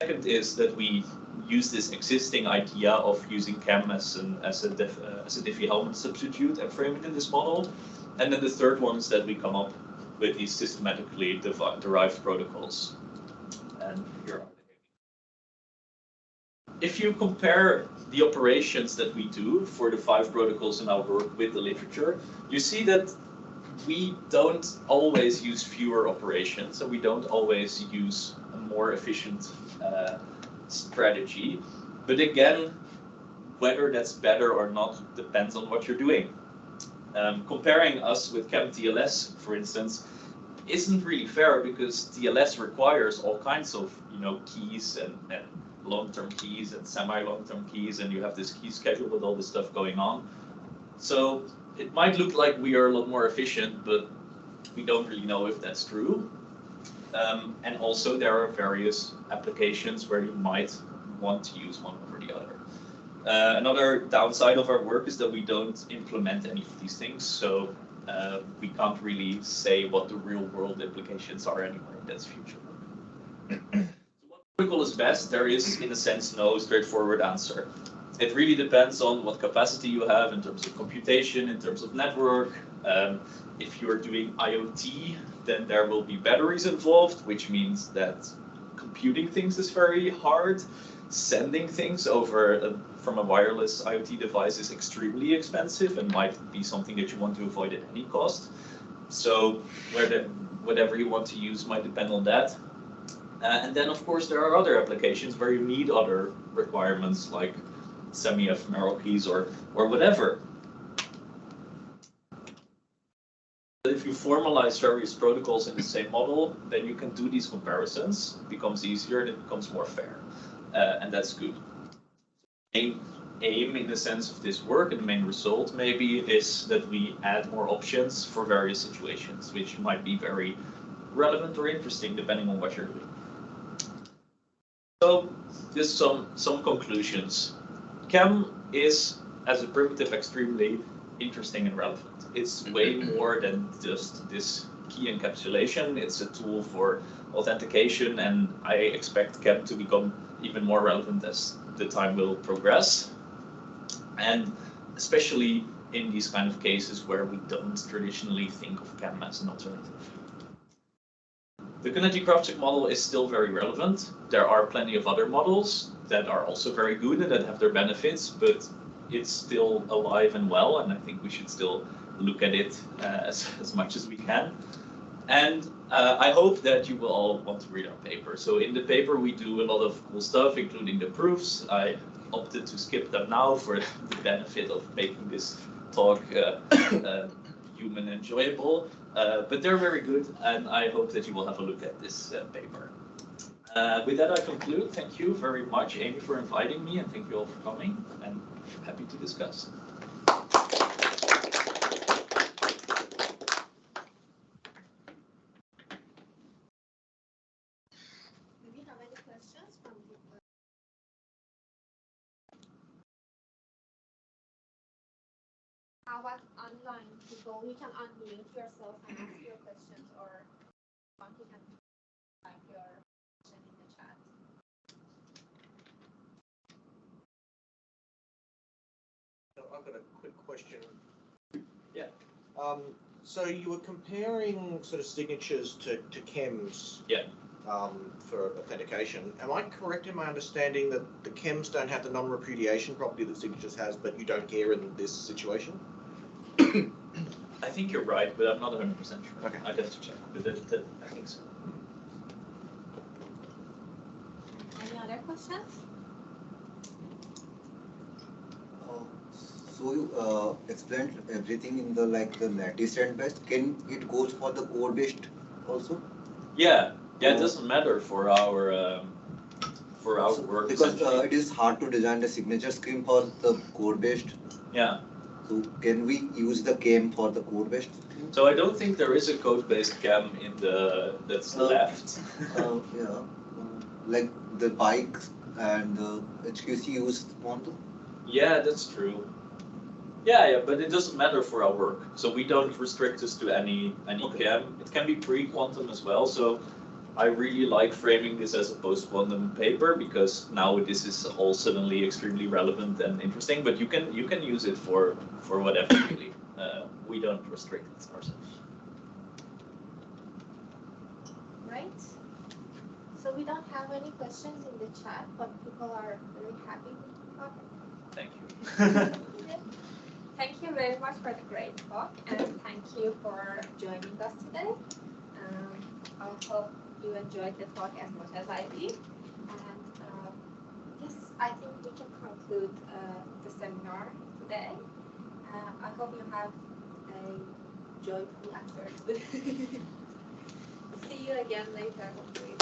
Second is that we use this existing idea of using KEM as a Diffie-Hellman substitute and frame it in this model. And then the third one is that we come up with these systematically derived protocols. And here are they. If you compare the operations that we do for the 5 protocols in our work with the literature, you see that we don't always use fewer operations, so we don't always use a more efficient strategy. But again, whether that's better or not depends on what you're doing. Comparing us with KEM-TLS, for instance, isn't really fair, because TLS requires all kinds of keys and long-term keys and semi-long-term keys, and you have this key schedule with all this stuff going on. So it might look like we are a lot more efficient, but we don't really know if that's true. And also there are various applications where you might want to use one over the other. Another downside of our work is that we don't implement any of these things, so we can't really say what the real world implications are anymore. That's future work. So what protocol is best? There is, in a sense, no straightforward answer. It really depends on what capacity you have in terms of computation, in terms of network. If you're doing IoT, then there will be batteries involved, which means that computing things is very hard. Sending things over from a wireless IoT device is extremely expensive and might be something that you want to avoid at any cost. So whatever you want to use might depend on that. And then, of course, there are other applications where you need other requirements like semi-ephemeral keys or whatever. If you formalize various protocols in the same model, then you can do these comparisons. It becomes easier and it becomes more fair. And that's good. Aim in the sense of this work, and the main result maybe is that we add more options for various situations, which might be very relevant or interesting depending on what you're doing. So just some conclusions. KEM is, as a primitive, extremely interesting and relevant. It's way more than just this key encapsulation. It's a tool for authentication, and I expect KEM to become even more relevant as the time will progress, and especially in these kind of cases where we don't traditionally think of KEM as an alternative. The Kinetic-Craftsec model is still very relevant. There are plenty of other models that are also very good and that have their benefits, but it's still alive and well, and I think we should still look at it as much as we can. And I hope that you will all want to read our paper. So in the paper we do a lot of cool stuff, including the proofs. I opted to skip them now for the benefit of making this talk human enjoyable. But they're very good, and I hope that you will have a look at this paper. With that, I conclude. Thank you very much, Amy, for inviting me, and thank you all for coming, and happy to discuss. Do we have any questions from people? How about online people? You can unmute yourself and ask your questions, or you can type your question in the chat. I've got a quick question. Yeah. So you were comparing sort of signatures to KEMs. Yeah. For authentication. Am I correct in my understanding that the KEMs don't have the non-repudiation property that signatures has, but you don't care in this situation? I think you're right, but I'm not 100% sure. Okay. I'd have to check, but I think so. Any other questions? So you explained everything in the the lattice and best. Can it goes for the core based also? Yeah, it doesn't matter for our work because it is hard to design the signature scheme for the core based. Yeah. So can we use the KEM for the core based? So I don't think there is a code-based KEM in that's left. Yeah, like the bikes and the HQC used one. Yeah, that's true. Yeah, but it doesn't matter for our work. So we don't restrict us to any KEM. It can be pre-quantum as well. So I really like framing this as a post-quantum paper because now this is all suddenly extremely relevant and interesting. But you can use it for whatever really. We don't restrict ourselves. Right. So we don't have any questions in the chat, but people are very happy with the talk. Thank you. Thank you very much for the great talk, and thank you for joining us today. I hope you enjoyed the talk as much as I did. And yes, I think we can conclude the seminar today. I hope you have a joyful afternoon. See you again later, hopefully.